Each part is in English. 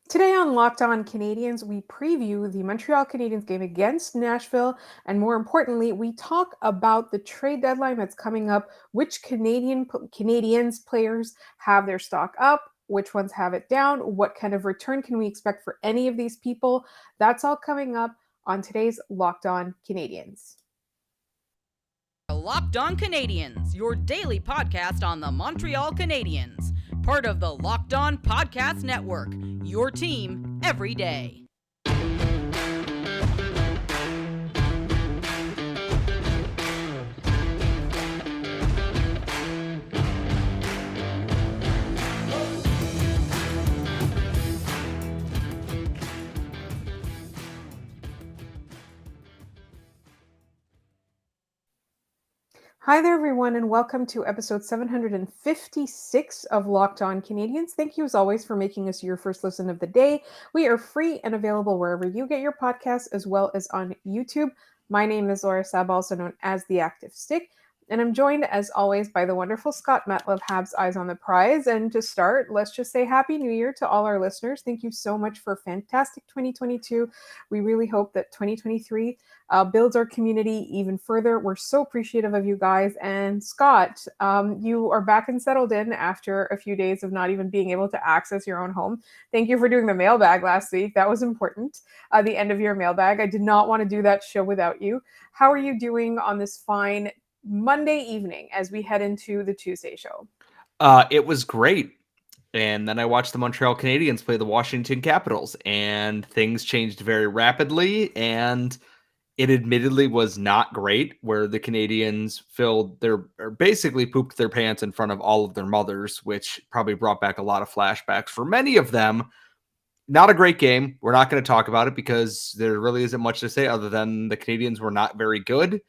Today on Locked On Canadiens, we preview the Montreal Canadiens game against Nashville, and more importantly, we talk about the trade deadline that's coming up, which Canadiens players have their stock up, which ones have it down, what kind of return can we expect for any of these people. That's all coming up on today's Locked On Canadiens. Locked On Canadiens, your daily podcast on the Montreal Canadiens, part of the Locked On Podcast Network, your team every day. Hi there, everyone, and welcome to episode 756 of Locked On Canadiens. Thank you, as always, for making us your first listen of the day. We are free and available wherever you get your podcasts, as well as on YouTube. My name is Laura Sab, also known as The Active Stick, and I'm joined, as always, by the wonderful Scott Matla, Habs Eyes on the Prize. And to start, let's just say Happy New Year to all our listeners. Thank you so much for a fantastic 2022. We really hope that 2023 builds our community even further. We're so appreciative of you guys. And Scott, you are back and settled in after a few days of not even being able to access your own home. Thank you for doing the mailbag last week. That was important. The end of your mailbag. I did not want to do that show without you. How are you doing on this fine Monday evening as we head into the Tuesday show? It was great. And then I watched the Montreal Canadiens play the Washington Capitals, and things changed very rapidly. And it admittedly was not great, where the Canadiens basically pooped their pants in front of all of their mothers, which probably brought back a lot of flashbacks for many of them. Not a great game. We're not going to talk about it because there really isn't much to say other than the Canadiens were not very good.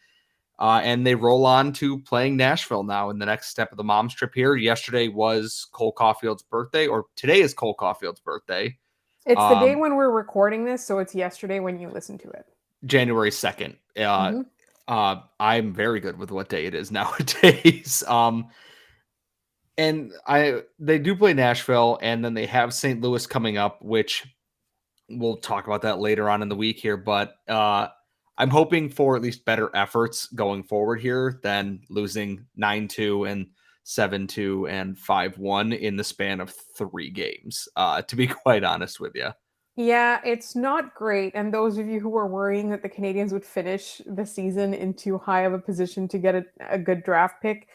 And they roll on to playing Nashville now in the next step of the mom's trip here. Yesterday was Cole Caulfield's birthday, or today is Cole Caulfield's birthday. It's the day when we're recording this, so it's yesterday when you listen to it. January 2nd. I'm very good with what day it is nowadays. And they do play Nashville, and then they have St. Louis coming up, which we'll talk about that later on in the week here. But I'm hoping for at least better efforts going forward here than losing 9-2 and 7-2 and 5-1 in the span of 3 games, to be quite honest with you. Yeah, it's not great. And those of you who were worrying that the Canadiens would finish the season in too high of a position to get a good draft pick,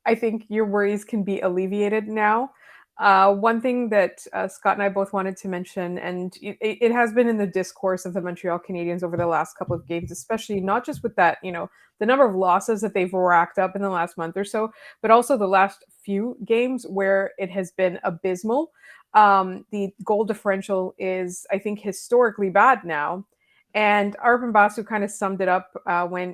I think your worries can be alleviated now. One thing that Scott and I both wanted to mention, and it has been in the discourse of the Montreal Canadiens over the last couple of games, especially not just with that, the number of losses that they've racked up in the last month or so, but also the last few games where it has been abysmal. The goal differential is, I think, historically bad now. And Arpan Basu kind of summed it up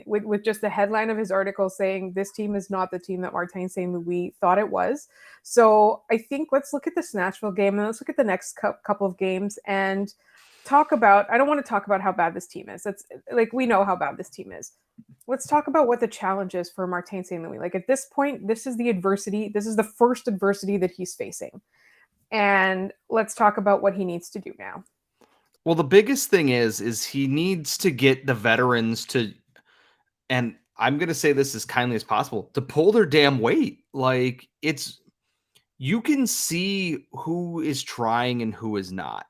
with just the headline of his article saying this team is not the team that Martin St. Louis thought it was. So I think let's look at this Nashville game and let's look at the next couple of games and talk about, I don't want to talk about how bad this team is. That's like, we know how bad this team is. Let's talk about what the challenge is for Martin St. Louis. Like at this point, this is the adversity. This is the first adversity that he's facing. And let's talk about what he needs to do now. Well, the biggest thing is he needs to get the veterans to, and I'm going to say this as kindly as possible, to pull their damn weight. Like you can see who is trying and who is not.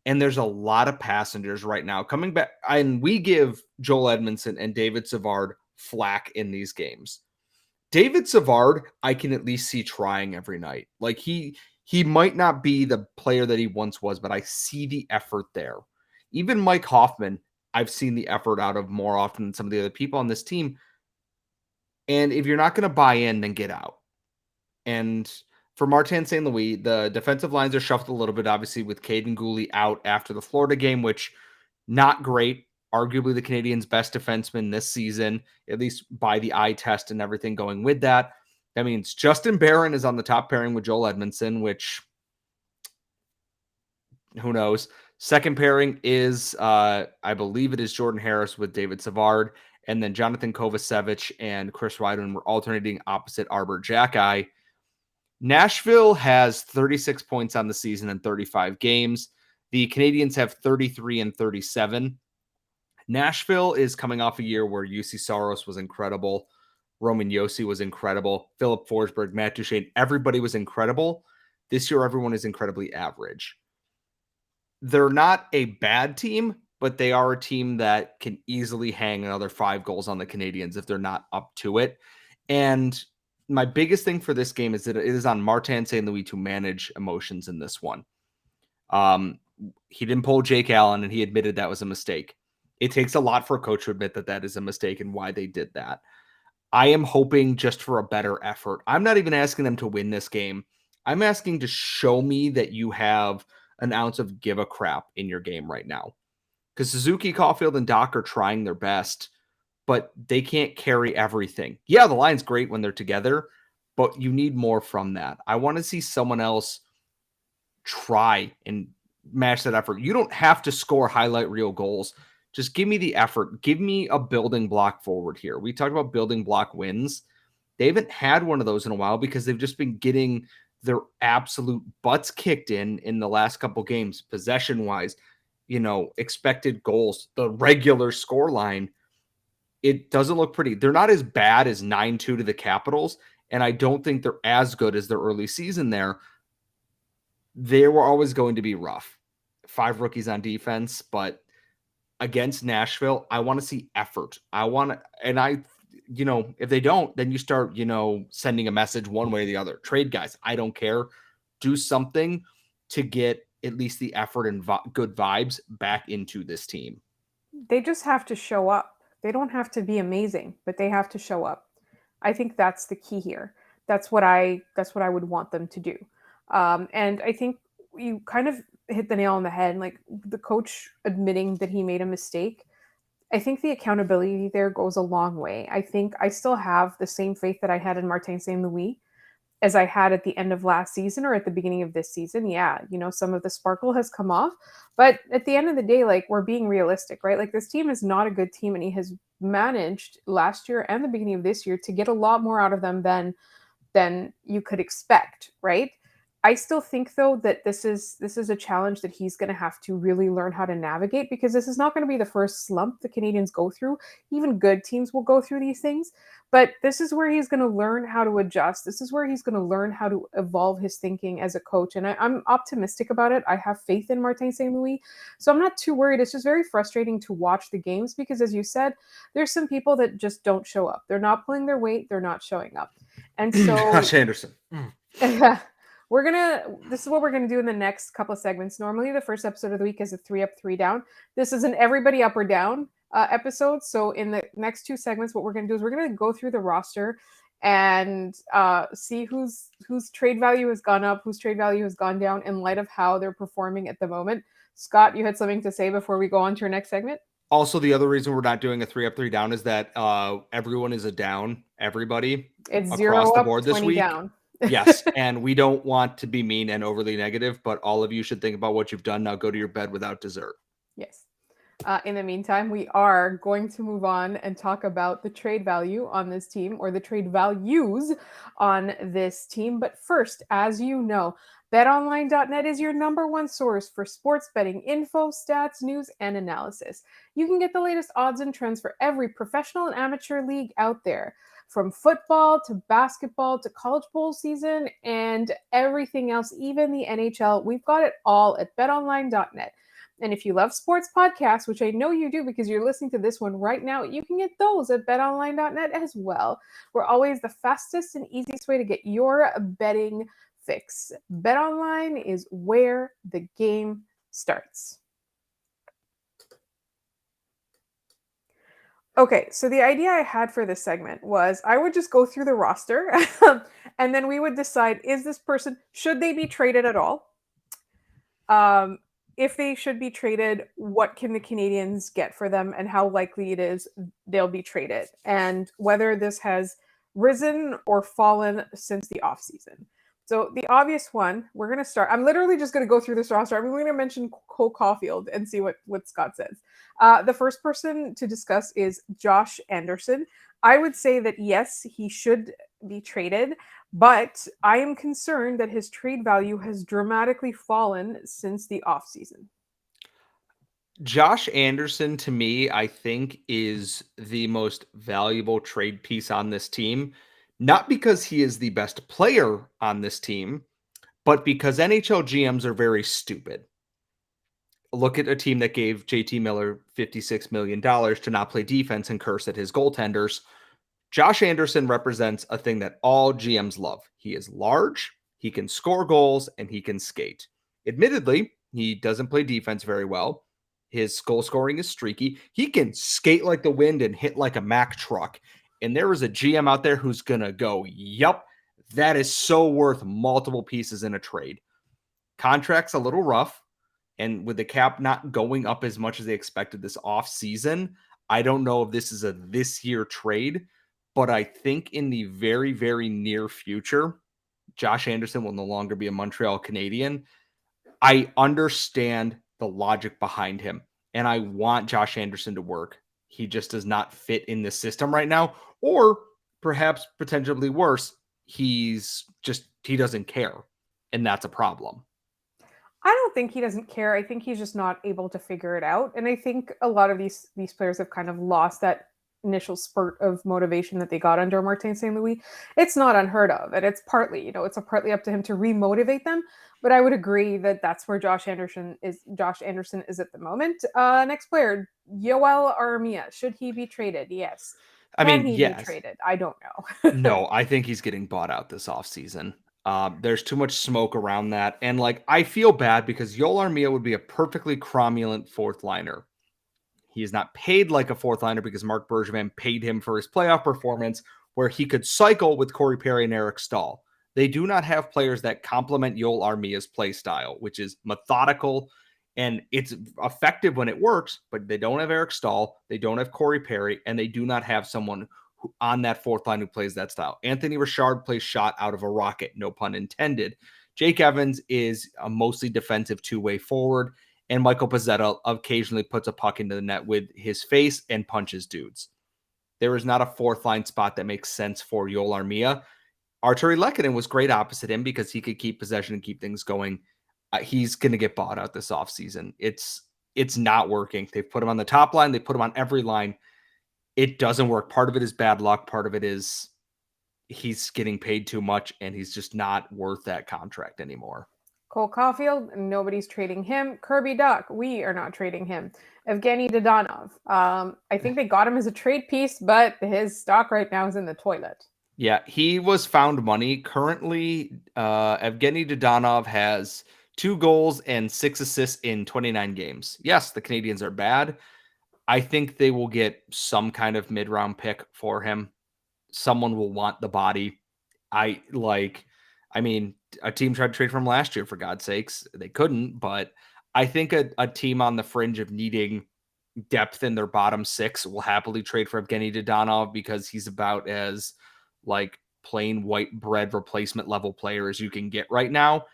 And there's a lot of passengers right now coming back. And we give Joel Edmondson and David Savard flack in these games. David Savard, I can at least see trying every night. Like he might not be the player that he once was, but I see the effort there. Even Mike Hoffman, I've seen the effort out of more often than some of the other people on this team. And if you're not going to buy in, then get out. And for Martin St. Louis, the defensive lines are shuffled a little bit, obviously, with Caden Gooley out after the Florida game, which not great. Arguably the Canadiens' best defenseman this season, at least by the eye test and everything going with that. That means Justin Barron is on the top pairing with Joel Edmondson, which who knows. Second pairing is, I believe it is Jordan Harris with David Savard, and then Jonathan Kovacevic and Chris Weidman were alternating opposite Arbor Jackeye. Nashville has 36 points on the season in 35 games. The Canadiens have 33 and 37. Nashville is coming off a year where UC Saros was incredible. Roman Josi was incredible. Philip Forsberg, Matt Duchene, everybody was incredible. This year, everyone is incredibly average. They're not a bad team, but they are a team that can easily hang another 5 goals on the Canadiens if they're not up to it. And my biggest thing for this game is that it is on Martin St. Louis to manage emotions in this one. He didn't pull Jake Allen, and he admitted that was a mistake. It takes a lot for a coach to admit that that is a mistake and why they did that. I am hoping just for a better effort. I'm not even asking them to win this game. I'm asking to show me that you have an ounce of give a crap in your game right now. Because Suzuki, Caulfield, and Doc are trying their best, but they can't carry everything. Yeah, the line's great when they're together, but you need more from that. I want to see someone else try and match that effort. You don't have to score highlight reel goals. Just give me the effort. Give me a building block forward here. We talked about building block wins. They haven't had one of those in a while because they've just been getting their absolute butts kicked in the last couple games, possession-wise, expected goals, the regular score line. It doesn't look pretty. They're not as bad as 9-2 to the Capitals, and I don't think they're as good as their early season there. They were always going to be rough. 5 rookies on defense, but against Nashville, I want to see effort. If they don't, then you start, sending a message one way or the other. Trade guys. I don't care. Do something to get at least the effort and good vibes back into this team. They just have to show up. They don't have to be amazing, but they have to show up. I think that's the key here. That's what I would want them to do. And I think you kind of hit the nail on the head. Like the coach admitting that he made a mistake. I think the accountability there goes a long way. I think I still have the same faith that I had in Martin St. Louis as I had at the end of last season or at the beginning of this season. Yeah, some of the sparkle has come off, but at the end of the day, like we're being realistic, right? Like this team is not a good team, and he has managed last year and the beginning of this year to get a lot more out of them than you could expect, right? I still think though that this is a challenge that he's going to have to really learn how to navigate, because this is not going to be the first slump the Canadiens go through. Even good teams will go through these things, but this is where he's going to learn how to adjust. This is where he's going to learn how to evolve his thinking as a coach, and I'm optimistic about it. I have faith in Martin St. Louis, so I'm not too worried. It's just very frustrating to watch the games because, as you said, there's some people that just don't show up. They're not pulling their weight. They're not showing up, and so Josh Anderson. This is what we're gonna do in the next couple of segments. Normally, the first episode of the week is a 3 up, 3 down. This is an everybody up or down episode. So in the next 2 segments, what we're gonna do is we're gonna go through the roster and see whose trade value has gone up, whose trade value has gone down in light of how they're performing at the moment. Scott, you had something to say before we go on to our next segment? Also, the other reason we're not doing a 3 up, 3 down is that everyone is a down. Everybody It's across 0 the up, board this 20 week. down. Yes, and we don't want to be mean and overly negative, but all of you should think about what you've done. Now go to your bed without dessert. Yes. In the meantime, we are going to move on and talk about the trade value on this team, or the trade values on this team. But first, as you know, betonline.net is your number one source for sports betting info, stats, news, and analysis. You can get the latest odds and trends for every professional and amateur league out there, from football to basketball to college bowl season and everything else, even the NHL. We've got it all at betonline.net. And if you love sports podcasts, which I know you do because you're listening to this one right now, you can get those at betonline.net as well. We're always the fastest and easiest way to get your betting fix. BetOnline is where the game starts. Okay, so the idea I had for this segment was I would just go through the roster and then we would decide, is this person, should they be traded at all? If they should be traded, what can the Canadiens get for them and how likely it is they'll be traded, and whether this has risen or fallen since the offseason. So the obvious one, we're going to start. I'm literally just going to go through this roster. I'm going to mention Cole Caulfield and see what Scott says. The first person to discuss is Josh Anderson. I would say that yes, he should be traded, but I am concerned that his trade value has dramatically fallen since the offseason. Josh Anderson, to me, I think is the most valuable trade piece on this team, not because he is the best player on this team, but because NHL GMs are very stupid. Look at a team that gave JT Miller $56 million to not play defense and curse at his goaltenders. Josh Anderson represents a thing that all GMs love. He is large, he can score goals, and he can skate. Admittedly, he doesn't play defense very well. His goal scoring is streaky. He can skate like the wind and hit like a Mack truck. And there is a GM out there who's going to go, yup, that is so worth multiple pieces in a trade. Contract's a little rough. And with the cap not going up as much as they expected this offseason, I don't know if this is a this year trade, but I think in the very, very near future, Josh Anderson will no longer be a Montreal Canadian. I understand the logic behind him, and I want Josh Anderson to work. He just does not fit in the system right now, or perhaps potentially worse, he doesn't care, and that's a problem. I don't think he doesn't care. I think he's just not able to figure it out. And I think a lot of these players have kind of lost that initial spurt of motivation that they got under Martin St. Louis. It's not unheard of, and it's partly, it's a partly up to him to remotivate them. But I would agree that that's where Josh Anderson is. Josh Anderson is at the moment. Next player, Yoel Armia. Should he be traded? Yes. I Can mean, he be yes. traded? I don't know. No, I think he's getting bought out this offseason. There's too much smoke around that. And I feel bad because Yoel Armia would be a perfectly cromulent fourth liner. He is not paid like a fourth liner because Marc Bergevin paid him for his playoff performance where he could cycle with Corey Perry and Eric Stahl. They do not have players that complement Yoel Armia's play style, which is methodical and it's effective when it works, but they don't have Eric Stahl, they don't have Corey Perry, and they do not have someone on that fourth line who plays that style. Anthony Richard plays shot out of a rocket, no pun intended. Jake Evans is a mostly defensive two-way forward, and Michael Pezzetta occasionally puts a puck into the net with his face and punches dudes. There is not a fourth line spot that makes sense for Yoel Armia. Arturi Lehkonen was great opposite him because he could keep possession and keep things going. He's going to get bought out this offseason. It's not working. They've put him on the top line. They put him on every line. It doesn't work. Part of it is bad luck. Part of it is he's getting paid too much, and he's just not worth that contract anymore. Cole Caulfield, nobody's trading him. Kirby Duck, we are not trading him. Evgeny Dodonov, I think they got him as a trade piece, but his stock right now is in the toilet. Yeah, he was found money. Currently, Evgeny Dodonov has 2 goals and 6 assists in 29 games. Yes, the Canadiens are bad. I think they will get some kind of mid-round pick for him. Someone will want the body. I mean, a team tried to trade from last year, for God's sakes. They couldn't, but I think a team on the fringe of needing depth in their bottom 6 will happily trade for Evgeny Dodonov because he's about as plain white bread replacement level player as you can get right now.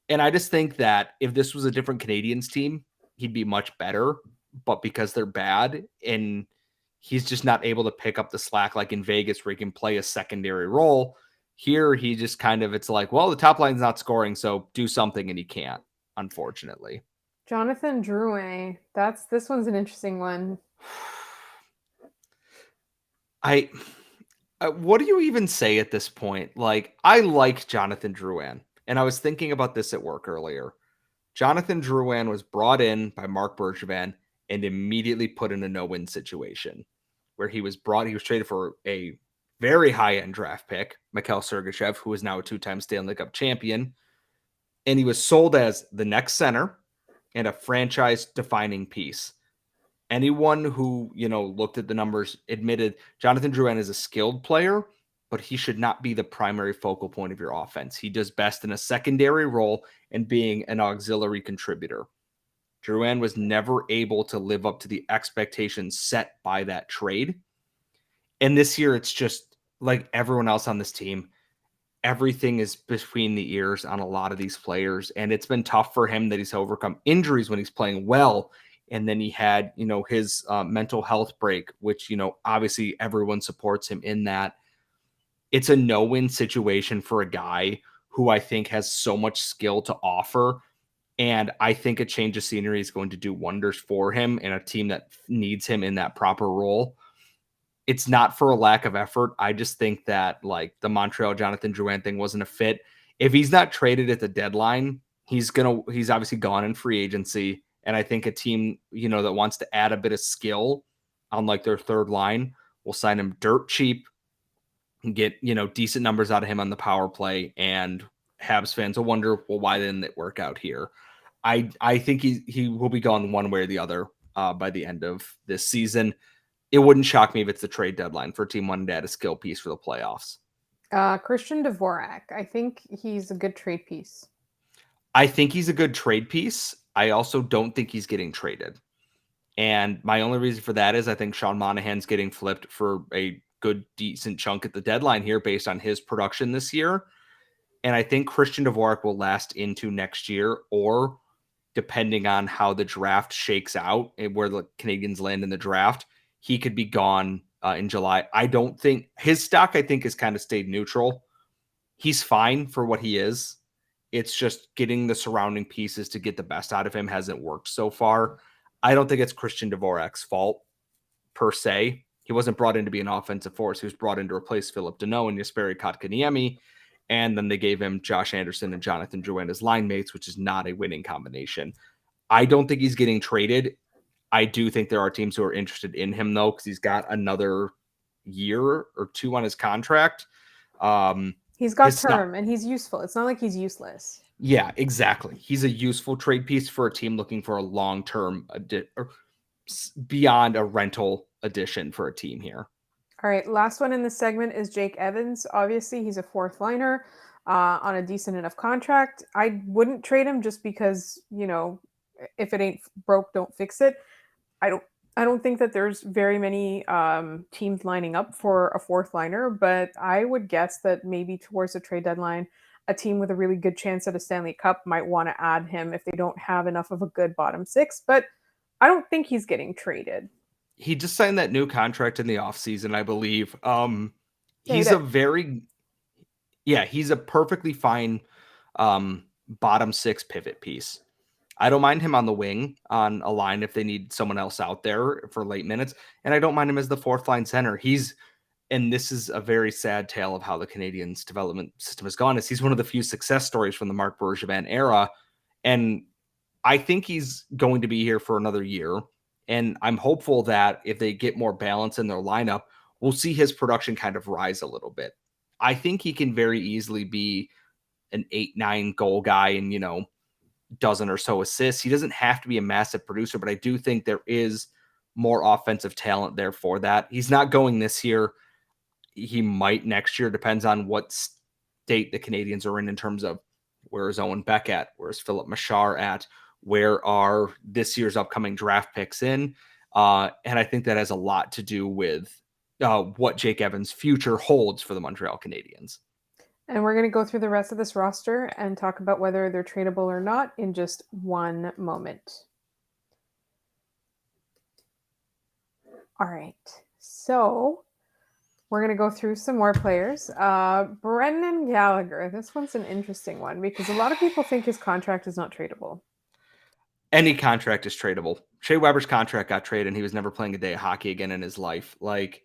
And I just think that if this was a different Canadiens team, he'd be much better. But because they're bad and he's just not able to pick up the slack like in Vegas where he can play a secondary role, here he just it's like, well, the top line's not scoring, so do something, and he can't, unfortunately. Jonathan Drouin, this one's an interesting one. What do you even say at this point? I like Jonathan Drouin, and I was thinking about this at work earlier. Jonathan Drouin was brought in by Marc Bergevin and immediately put in a no-win situation where he was traded for a very high-end draft pick, Mikhail Sergachev, who is now a 2-time Stanley Cup champion, and he was sold as the next center and a franchise-defining piece. Anyone who, looked at the numbers admitted Jonathan Drouin is a skilled player, but he should not be the primary focal point of your offense. He does best in a secondary role and being an auxiliary contributor. Drouin was never able to live up to the expectations set by that trade. And this year, it's just like everyone else on this team. Everything is between the ears on a lot of these players. And it's been tough for him that he's overcome injuries when he's playing well. And then he had, his mental health break, which, obviously everyone supports him in that. It's a no-win situation for a guy who I think has so much skill to offer. And I think a change of scenery is going to do wonders for him and a team that needs him in that proper role. It's not for a lack of effort. I just think that like the Montreal Jonathan Drouin thing wasn't a fit. If he's not traded at the deadline, he's obviously gone in free agency. And I think a team, that wants to add a bit of skill on like their third line will sign him dirt cheap and get, decent numbers out of him on the power play. And Habs fans will wonder, well, why didn't it work out here? I think he will be gone one way or the other by the end of this season. It wouldn't shock me if it's the trade deadline for a team wanting to add a skill piece for the playoffs. Christian Dvorak. I think he's a good trade piece. I think he's a good trade piece. I also don't think he's getting traded. And my only reason for that is I think Sean Monahan's getting flipped for a good, decent chunk at the deadline here based on his production this year. And I think Christian Dvorak will last into next year, or depending on how the draft shakes out and where the Canadiens land in the draft, he could be gone in July. I don't think his stock, I think, has kind of stayed neutral. He's fine for what he is. It's just getting the surrounding pieces to get the best out of him hasn't worked so far. I don't think it's Christian Dvorak's fault per se. He wasn't brought in to be an offensive force. He was brought in to replace Philip Deneau and Jesperi Kotkaniemi. And then they gave him Josh Anderson and Jonathan Drouin as line mates, which is not a winning combination. I don't think he's getting traded. I do think there are teams who are interested in him, though, because he's got another year or two on his contract. He's got term and he's useful. It's not like he's useless. Yeah, exactly. He's a useful trade piece for a team looking for a long-term or beyond a rental addition for a team here. All right, last one in this segment is Jake Evans. Obviously, he's a fourth liner on a decent enough contract. I wouldn't trade him just because, if it ain't broke, don't fix it. I don't think that there's very many teams lining up for a fourth liner, but I would guess that maybe towards the trade deadline, a team with a really good chance at a Stanley Cup might want to add him if they don't have enough of a good bottom six. But I don't think he's getting traded. He just signed that new contract in the offseason, I believe. He's a perfectly fine bottom six pivot piece. I don't mind him on the wing on a line if they need someone else out there for late minutes. And I don't mind him as the fourth line center. And this is a very sad tale of how the Canadiens development system has gone, is he's one of the few success stories from the Marc Bergevin era. And I think he's going to be here for another year. And I'm hopeful that if they get more balance in their lineup, we'll see his production kind of rise a little bit. I think he can very easily be an 8-9 goal guy and, dozen or so assists. He doesn't have to be a massive producer, but I do think there is more offensive talent there for that. He's not going this year. He might next year. Depends on what state the Canadiens are in terms of where is Owen Beck at? Where's Philip Machar at? Where are this year's upcoming draft picks in? And I think that has a lot to do with what Jake Evans' future holds for the Montreal Canadiens. And we're going to go through the rest of this roster and talk about whether they're tradable or not in just one moment. All right. So we're going to go through some more players. Brendan Gallagher. This one's an interesting one because a lot of people think his contract is not tradable. Any contract is tradable. Shea Weber's contract got traded and he was never playing a day of hockey again in his life. Like,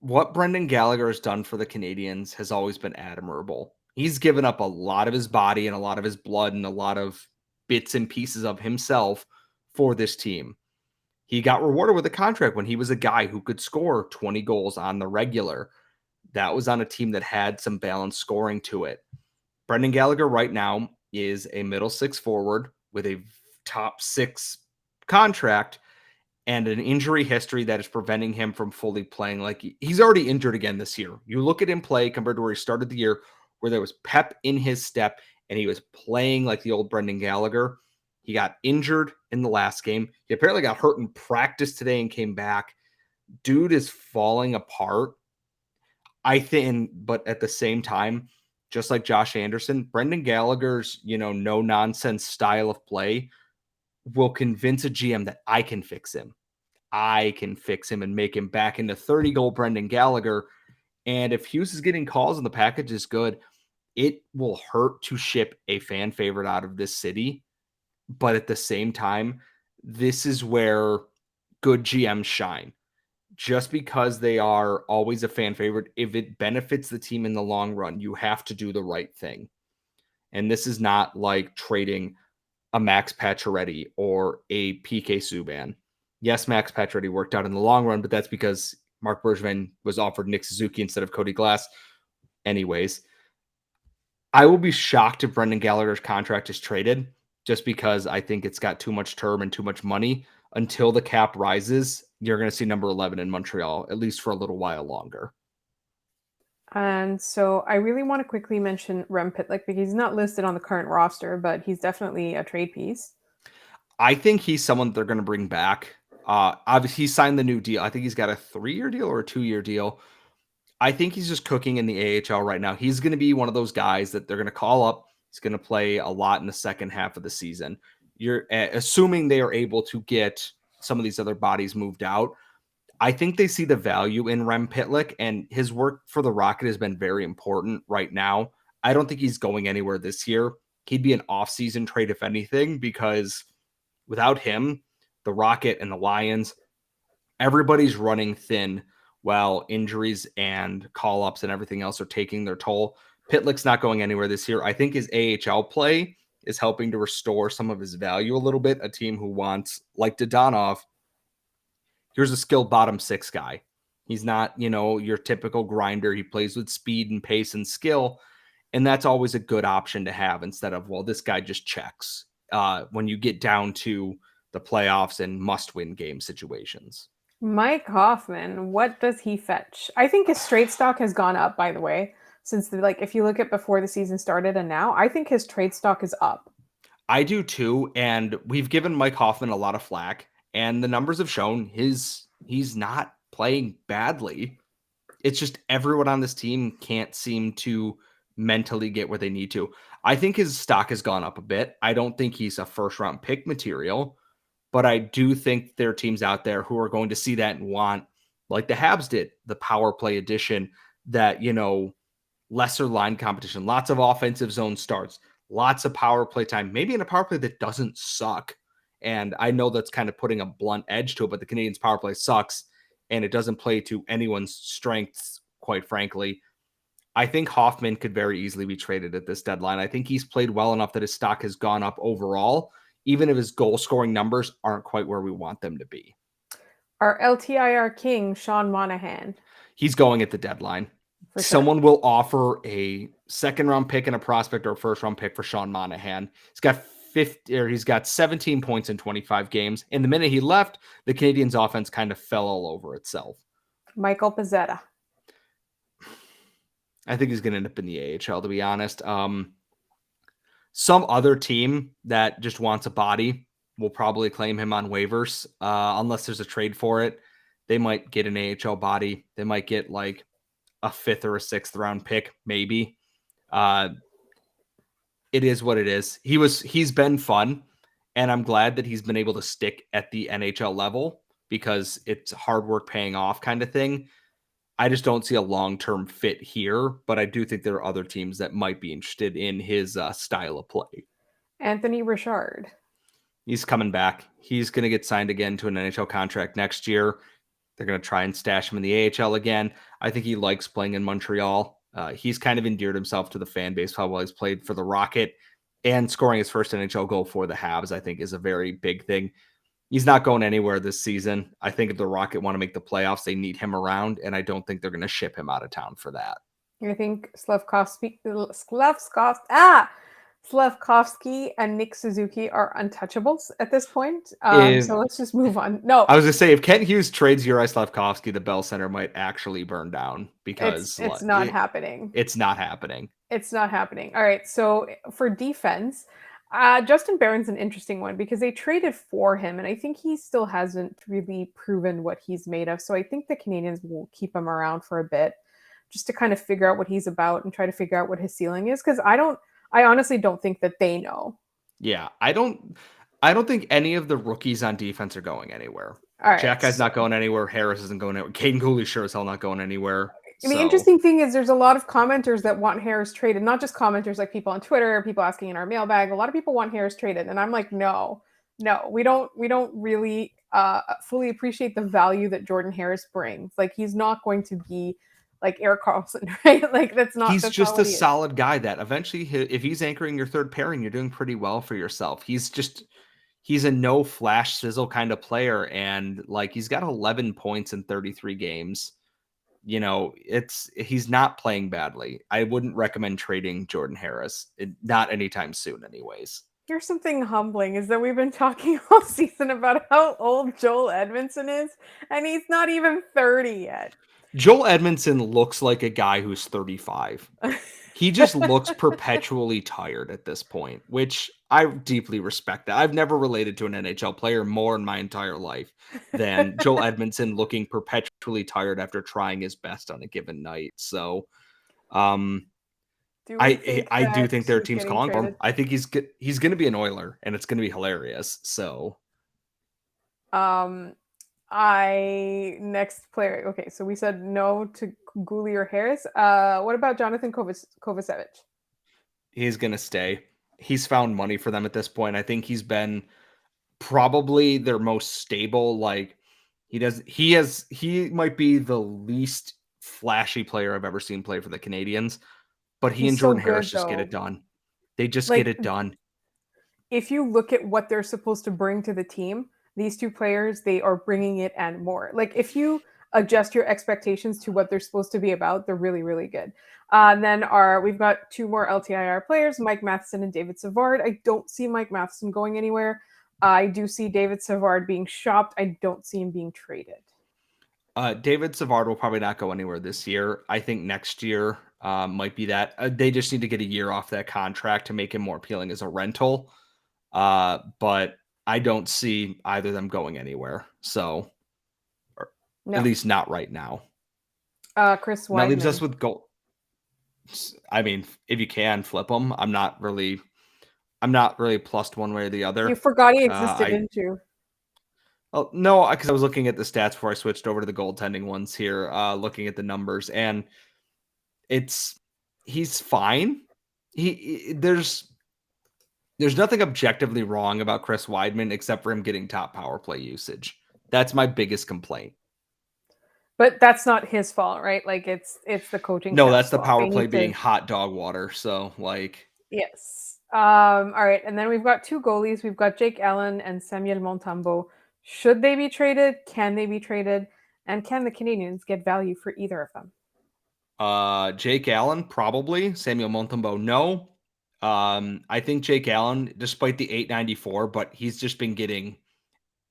what Brendan Gallagher has done for the Canadiens has always been admirable. He's given up a lot of his body and a lot of his blood and a lot of bits and pieces of himself for this team. He got rewarded with a contract when he was a guy who could score 20 goals on the regular. That was on a team that had some balanced scoring to it. Brendan Gallagher right now is a middle six forward with a top six contract and an injury history that is preventing him from fully playing. Like, he's already injured again this year. You look at him play compared to where he started the year, where there was pep in his step and he was playing like the old Brendan Gallagher. He got injured in the last game. He apparently got hurt in practice today and came back. Dude is falling apart. I think, but at the same time, just like Josh Anderson, Brendan Gallagher's, no nonsense style of play will convince a GM that I can fix him. I can fix him and make him back into 30-goal Brendan Gallagher. And if Hughes is getting calls and the package is good, it will hurt to ship a fan favorite out of this city. But at the same time, this is where good GMs shine. Just because they are always a fan favorite, if it benefits the team in the long run, you have to do the right thing. And this is not like trading a Max Pacioretty or a PK Subban. Yes, Max Pacioretty worked out in the long run, but that's because Mark Bergevin was offered Nick Suzuki instead of Cody Glass. Anyways, I will be shocked if Brendan Gallagher's contract is traded just because I think it's got too much term and too much money. Until the cap rises, you're going to see number 11 in Montreal, at least for a little while longer. And so I really want to quickly mention Rem Pitlick because he's not listed on the current roster, but he's definitely a trade piece. I think he's someone they're going to bring back. Obviously, he signed the new deal. I think he's got a 3-year deal or a 2-year deal. I think he's just cooking in the AHL right now. He's going to be one of those guys that they're going to call up. He's going to play a lot in the second half of the season. You're assuming they are able to get some of these other bodies moved out. I think they see the value in Rem Pitlick, and his work for the Rocket has been very important right now. I don't think he's going anywhere this year. He'd be an off-season trade, if anything, because without him, the Rocket and the Lions, everybody's running thin while injuries and call-ups and everything else are taking their toll. Pitlick's not going anywhere this year. I think his AHL play is helping to restore some of his value a little bit. A team who wants, like Dodonov, here's a skilled bottom six guy. He's not, your typical grinder. He plays with speed and pace and skill. And that's always a good option to have instead of, well, this guy just checks when you get down to the playoffs and must-win game situations. Mike Hoffman, what does he fetch? I think his trade stock has gone up, by the way, since if you look at before the season started and now, I think his trade stock is up. I do too, and we've given Mike Hoffman a lot of flack, and the numbers have shown he's not playing badly. It's just everyone on this team can't seem to mentally get where they need to. I think his stock has gone up a bit. I don't think he's a first-round pick material, but I do think there are teams out there who are going to see that and want, like the Habs did, the power play edition that, lesser line competition, lots of offensive zone starts, lots of power play time, maybe in a power play that doesn't suck. And I know that's kind of putting a blunt edge to it, but the Canadiens' power play sucks and it doesn't play to anyone's strengths, quite frankly. I think Hoffman could very easily be traded at this deadline. I think he's played well enough that his stock has gone up overall, even if his goal scoring numbers aren't quite where we want them to be. Our LTIR king, Sean Monahan. He's going at the deadline. For sure. Someone will offer a second-round pick and a prospect or a first-round pick for Sean Monahan. He's got 17 points in 25 games. And the minute he left, the Canadiens' offense kind of fell all over itself. Michael Pezzetta. I think he's going to end up in the AHL, to be honest. Some other team that just wants a body will probably claim him on waivers, unless there's a trade for it. They might get an AHL body. They might get like a 5th or a 6th round pick, maybe. It is what it is. He's been fun, and I'm glad that he's been able to stick at the NHL level because it's hard work paying off kind of thing. I just don't see a long-term fit here, but I do think there are other teams that might be interested in his style of play. Anthony Richard. He's coming back. He's going to get signed again to an NHL contract next year. They're going to try and stash him in the AHL again. I think he likes playing in Montreal. He's kind of endeared himself to the fan base while he's played for the Rocket, and scoring his first NHL goal for the Habs, I think, is a very big thing. He's not going anywhere this season. I think if the Rocket want to make the playoffs, they need him around, and I don't think they're going to ship him out of town for that. I think Slavkovsky and Nick Suzuki are untouchables at this point. So let's just move on. No, I was going to say, if Kent Hughes trades Juraj Slavkovsky, the Bell Center might actually burn down because it's not happening. It's not happening. It's not happening. All right. So for defense, Justin Barron's an interesting one because they traded for him, and I think he still hasn't really proven what he's made of. So I think the Canadiens will keep him around for a bit just to kind of figure out what he's about and try to figure out what his ceiling is, because I honestly don't think that they know. Yeah, I don't think any of the rookies on defense are going anywhere. All right. Jack Guy's not going anywhere. Harris isn't going anywhere. Caden Cooley's sure as hell not going anywhere. The So interesting thing is there's a lot of commenters that want Harris traded, not just commenters like people on Twitter, people asking in our mailbag. A lot of people want Harris traded, and I'm like, no, no, we don't really fully appreciate the value that Jordan Harris brings. Like he's not going to be like Eric Carlson, right? Like he's that's not just what a he is. solid guy that eventually, if he's anchoring your third pairing, you're doing pretty well for yourself. He's a no flash sizzle kind of player, and like he's got 11 points in 33 games. He's not playing badly. I wouldn't recommend trading Jordan Harris, not anytime soon, anyways. Here's something humbling is that we've been talking all season about how old Joel Edmondson is, and he's not even 30 yet. Joel Edmondson looks like a guy who's 35. He just looks perpetually tired at this point, which I deeply respect that. I've never related to an NHL player more in my entire life than Joel Edmondson looking perpetually tired after trying his best on a given night. So, Do we I think I do that think there are he's teams getting calling for him. traded? I think he's going to be an Oiler, and it's going to be hilarious. So, Um, I next player. Okay, so we said no to Gouli or Harris. What about Jonathan Kovacevic? he's going to stay. He's found money for them at this point. I think he's been probably their most stable. Like he might be the least flashy player I've ever seen play for the Canadiens, but he and He's so Jordan Harris good just get though. it done. They just get Like it done. if you look at what they're supposed to bring to the team, these two players, they are bringing it and more. Like if you adjust your expectations to what they're supposed to be about, they're really, really good. We've got two more LTIR players, Mike Matheson and David Savard. I don't see Mike Matheson going anywhere. I do see David Savard being shopped. I don't see him being traded. David Savard will probably not go anywhere this year. I think next year might be that. They just need to get a year off that contract to make him more appealing as a rental. But I don't see either of them going anywhere. So, or at No. least not right now. Chris And that leaves us Weidman. with goal. I mean, if you can flip them, I'm not really plussed one way or the You other. forgot he existed, I didn't you? Oh, no, because I was looking at the stats before I switched over to the goaltending ones here, looking at the numbers, and it's he's fine. There's nothing objectively wrong about Chris Weidman except for him getting top power play usage. That's my biggest complaint. But that's not his fault, right? Like it's the coaching No, that's staff's the fault. power They play need being to. hot dog water. So like Yes. All right, and then we've got two goalies. We've got Jake Allen and Samuel Montembeault. Should they be traded? Can they be traded? And can the Canadians get value for either of them? Jake Allen, probably. Samuel Montembeault, no. I think Jake Allen, despite the 894, but he's just been getting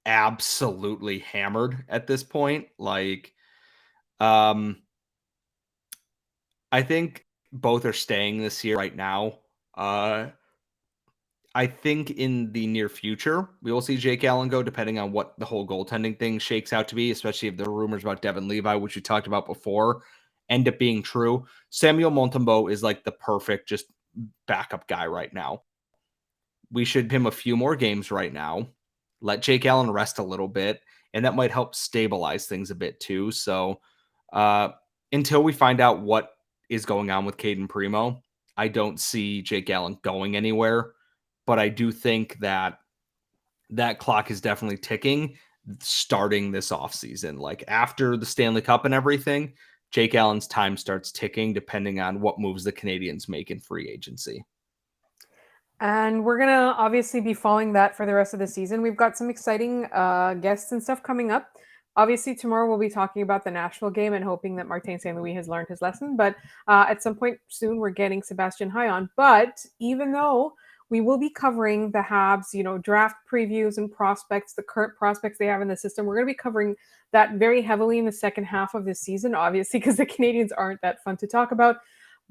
absolutely hammered at this point. Like, I think both are staying this year right now. I think in the near future, we will see Jake Allen go, depending on what the whole goaltending thing shakes out to be, especially if the rumors about Devin Levi, which we talked about before, end up being true. Samuel Montembeault is like the perfect just backup guy right now. We should him a few more games right now. Let Jake Allen rest a little bit, and that might help stabilize things a bit too. So uh, until we find out what is going on with Caden Primo, I don't see Jake Allen going anywhere. But I do think that that clock is definitely ticking starting this offseason. Like after the Stanley Cup and everything, Jake Allen's time starts ticking depending on what moves the Canadians make in free agency. And we're gonna obviously be following that for the rest of the season. We've got some exciting guests and stuff coming up. Obviously, tomorrow we'll be talking about the national game and hoping that Martin St. Louis has learned his lesson. But at some point soon, we're getting Sebastian High on. But even though we will be covering the Habs, draft previews and prospects, the current prospects they have in the system, we're going to be covering that very heavily in the second half of this season, obviously, because the Canadians aren't that fun to talk about.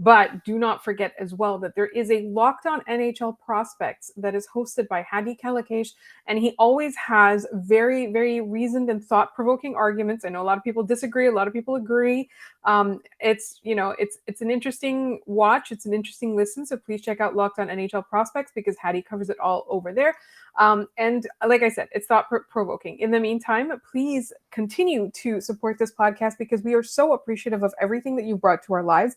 But do not forget as well that there is a Locked On NHL Prospects that is hosted by Hadi Kalakash, and he always has very, very reasoned and thought-provoking arguments. I know a lot of people disagree, a lot of people agree. It's an interesting watch, it's an interesting listen. So please check out Locked On NHL Prospects because Hadi covers it all over there. And like I said, it's thought provoking. In the meantime, please continue to support this podcast because we are so appreciative of everything that you brought to our lives.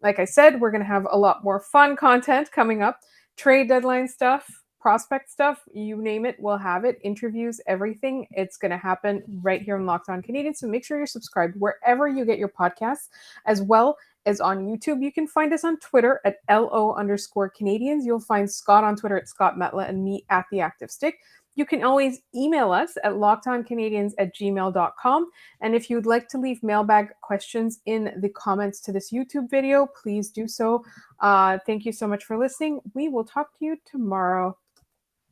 Like I said, we're going to have a lot more fun content coming up. Trade deadline stuff, prospect stuff, you name it, we'll have it. Interviews, everything. It's going to happen right here on Locked On Canadiens. So make sure you're subscribed wherever you get your podcasts, as well as on YouTube. You can find us on Twitter at LO_Canadiens. You'll find Scott on Twitter at Scott Metla and me at The Active Stick. You can always email us at lockedoncanadiens@gmail.com. And if you'd like to leave mailbag questions in the comments to this YouTube video, please do so. Thank you so much for listening. We will talk to you tomorrow.